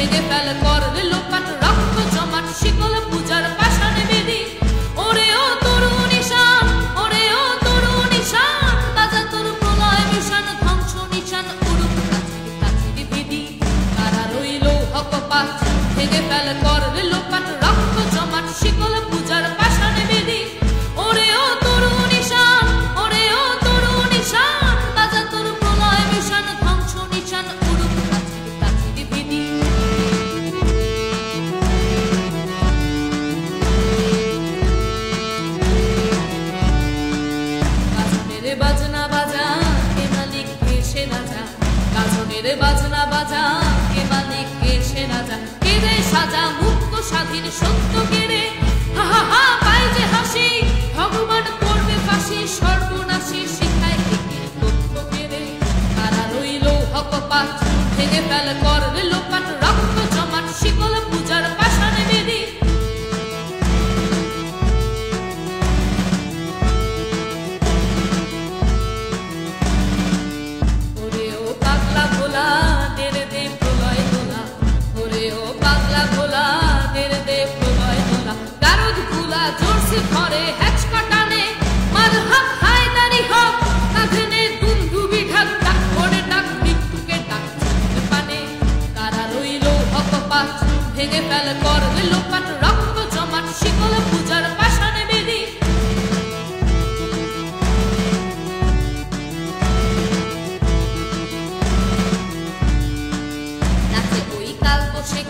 ভেঙে ফেল করলে লোপাট রক্ত জমাট শিকল পূজার পাষাণে বেদি ওরে ও তরুণ ঈশান ওরে ও তরুণ ঈশান বাজা তোর প্রলয় মিশান ধ্বংস নিশান উড়ুক কাছিরি বেদি কারা রইল হকপাত ভেঙে ফেল করলে লোপাট রক্ত জমাট শিকল পূজার পাষাণে বেদি ওরে ও তরুণ ঈশান ওরে ও তরুণ ঈশান বাজা তোর প্রলয় মিশান ধ্বংস নিশান উড়ুক কাছিরি বেদি বাজনা বাজা কে মালিক কে সে রাজা গাজনের বাজনা বাজা কে মালিক কে সে রাজা কে রে সাজা মুক্ত স্বাধীন সত্য কে রে হা হা হা পায় যে হাসি ভগবান করবে ফাঁসি সর্বনাশী শিখায় তথ্য কে রে কারা রইল হকপাত ভেঙে ফেল করলে লোপাট রক্ত জমাট শিকল পূজার পাষাণে বেদি ঘরে হ্যাচ কাটানে মার হাত হায়দারি হক কাঁধেনে দুন্দুবি ঢাক ডাক করে ডাক মৃত্যুকে ডাক পানে কারা রইল হকপাত ভেঙে ফেল করলে লোপাট রক্ত জমাট শিকল পূজার পাষাণে বেদি নাচে ওই কাল বসে